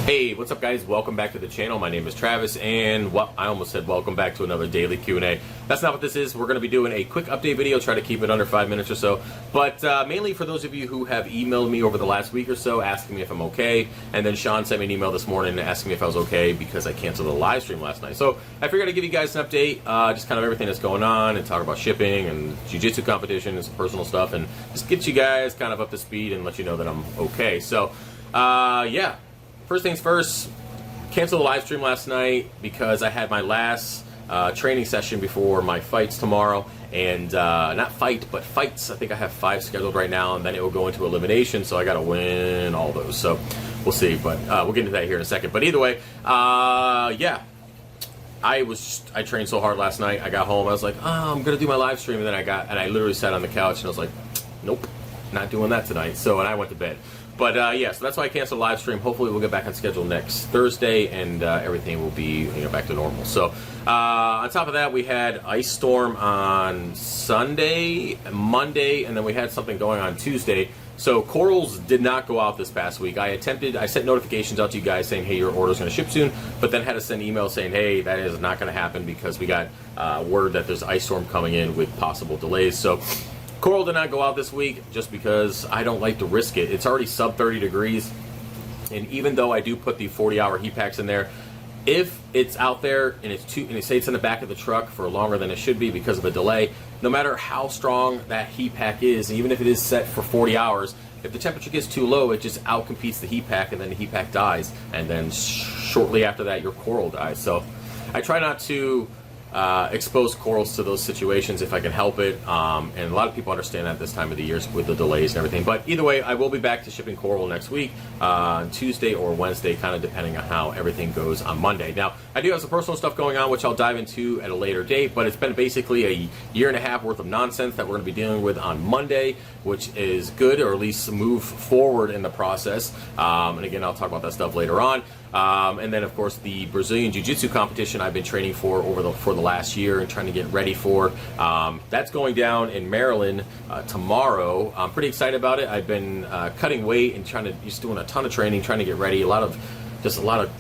Hey, what's up guys? Welcome back to the channel. My name is Travis and I almost said welcome back to another daily Q&A. That's not what this is. We're going to be doing a quick update video, try to keep it under 5 minutes or so. But mainly for those of you who have emailed me over the last week or so asking me if I'm okay. And then Sean sent me an email this morning asking me if I was okay because I canceled the live stream last night. So I figured I'd give you guys an update, just kind of everything that's going on and talk about shipping and jiu-jitsu competition and some personal stuff and just get you guys kind of up to speed and let you know that I'm okay. So yeah, first things first. Canceled the live stream last night because I had my last training session before my fights tomorrow, and not fight, but fights. I think I have 5 scheduled right now, and then it will go into elimination, so I got to win all those. So we'll see, but we'll get into that here in a second. But either way, yeah, I trained so hard last night. I got home, I was like, oh, I'm gonna do my live stream, and then I literally sat on the couch and I was like, nope, not doing that tonight. So, and I went to bed. But yeah, so that's why I canceled the live stream. Hopefully we'll get back on schedule next Thursday, and everything will be back to normal. So on top of that, we had Ice Storm on Sunday, Monday, and then we had something going on Tuesday. So corals did not go out this past week. I sent notifications out to you guys saying, hey, your order's going to ship soon, but then had to send emails saying, hey, that is not going to happen because we got word that there's ice storm coming in with possible delays. So coral did not go out this week just because I don't like to risk it. It's already sub 30 degrees, and even though I do put the 40-hour heat packs in there, if it's out there and they say it's in the back of the truck for longer than it should be because of a delay, no matter how strong that heat pack is, even if it is set for 40 hours, if the temperature gets too low, it just outcompetes the heat pack, and then the heat pack dies, and then shortly after that, your coral dies. So I try not to expose corals to those situations if I can help it, and a lot of people understand that this time of the year with the delays and everything. But either way, I will be back to shipping coral next week on Tuesday or Wednesday, kind of depending on how everything goes on Monday. Now, I do have some personal stuff going on which I'll dive into at a later date, but it's been basically a year and a half worth of nonsense that we're going to be dealing with on Monday, which is good, or at least move forward in the process. And again, I'll talk about that stuff later on. And then, of course, the Brazilian Jiu-Jitsu competition I've been training for for the last year and trying to get ready for. That's going down in Maryland tomorrow. I'm pretty excited about it. I've been cutting weight and just doing a ton of training, trying to get ready. A lot of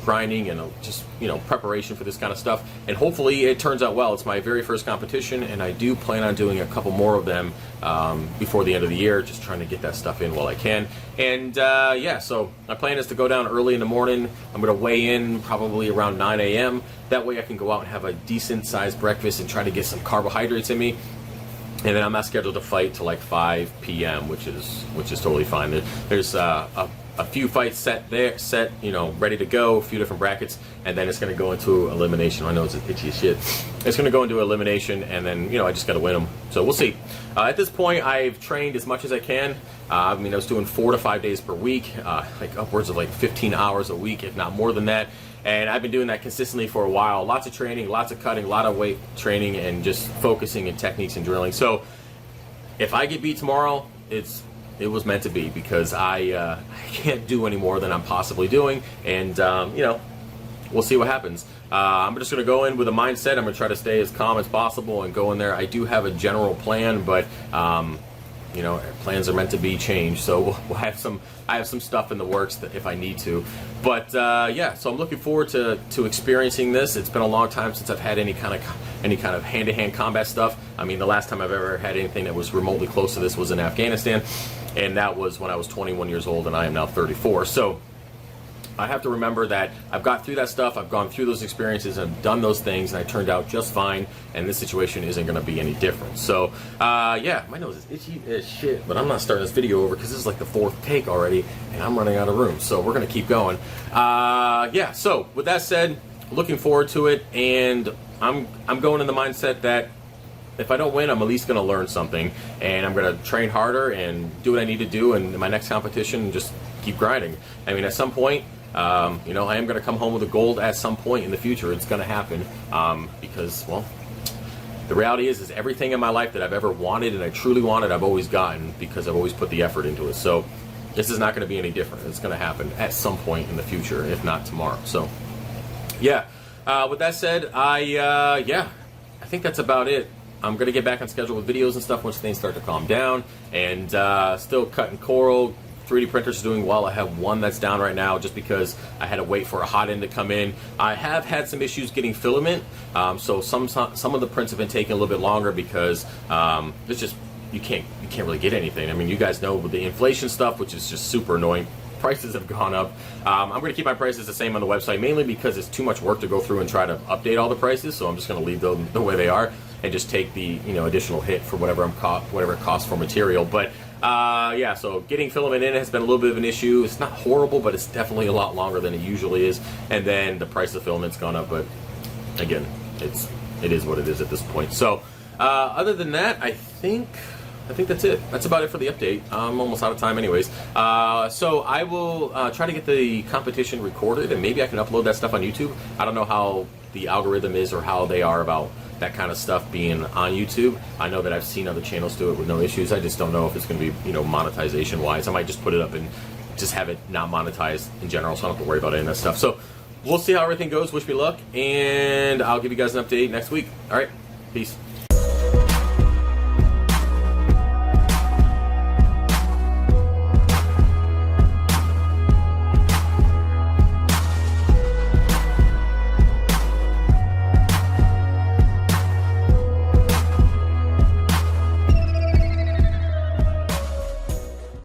grinding and just preparation for this kind of stuff, and hopefully it turns out well. It's my very first competition, and I do plan on doing a couple more of them before the end of the year, just trying to get that stuff in while I can. And yeah, so my plan is to go down early in the morning. I'm going to weigh in probably around 9 a.m. That way I can go out and have a decent sized breakfast and try to get some carbohydrates in me. And then I'm not scheduled to fight till like 5 p.m., which is totally fine. There's a few fights set, ready to go, a few different brackets, and then it's going to go into elimination. I know it's itchy as shit. It's going to go into elimination, and then I just got to win them. So we'll see. At this point, I've trained as much as I can. I was doing 4 to 5 days per week, like upwards of like 15 hours a week, if not more than that. And I've been doing that consistently for a while. Lots of training, lots of cutting, a lot of weight training, and just focusing and techniques and drilling. So if I get beat tomorrow, it was meant to be, because I can't do any more than I'm possibly doing, and we'll see what happens. I'm just going to go in with a mindset. I'm going to try to stay as calm as possible and go in there. I do have a general plan, but plans are meant to be changed, so I have some stuff in the works that if I need to. But yeah, so I'm looking forward to experiencing this. It's been a long time since I've had any kind of hand-to-hand combat stuff. I mean, the last time I've ever had anything that was remotely close to this was in Afghanistan, and that was when I was 21 years old, and I am now 34. So I have to remember that I've got through that stuff, I've gone through those experiences, I've done those things, and I turned out just fine, and this situation isn't going to be any different. So, yeah, my nose is itchy as shit, but I'm not starting this video over because this is like the 4th take already, and I'm running out of room, so we're going to keep going. Yeah, so with that said, looking forward to it, and I'm going in the mindset that if I don't win, I'm at least going to learn something, and I'm going to train harder and do what I need to do in my next competition and just keep grinding. I mean, at some point, I am going to come home with a gold at some point in the future. It's going to happen because, well, the reality is everything in my life that I've ever wanted and I truly wanted, I've always gotten because I've always put the effort into it. So this is not going to be any different. It's going to happen at some point in the future, if not tomorrow. So, yeah. With that said, yeah, I think that's about it. I'm going to get back on schedule with videos and stuff once things start to calm down, and still cutting coral, 3D printers are doing well. I have one that's down right now just because I had to wait for a hot end to come in. I have had some issues getting filament, so some of the prints have been taking a little bit longer because it's just you can't really get anything. I mean, you guys know with the inflation stuff, which is just super annoying. Prices have gone up. I'm going to keep my prices the same on the website, mainly because it's too much work to go through and try to update all the prices. So I'm just going to leave them the way they are and just take the additional hit for whatever it costs for material. But yeah, so getting filament in has been a little bit of an issue. It's not horrible, but it's definitely a lot longer than it usually is. And then the price of filament's gone up, but again, it is what it is at this point. So other than that, I think that's it. That's about it for the update. I'm almost out of time anyways. So I will try to get the competition recorded, and maybe I can upload that stuff on YouTube. I don't know how the algorithm is or how they are about that kind of stuff being on YouTube. I know that I've seen other channels do it with no issues. I just don't know if it's going to be, monetization wise. I might just put it up and just have it not monetized in general, so I don't have to worry about any of that stuff. So we'll see how everything goes. Wish me luck, and I'll give you guys an update next week. All right, peace.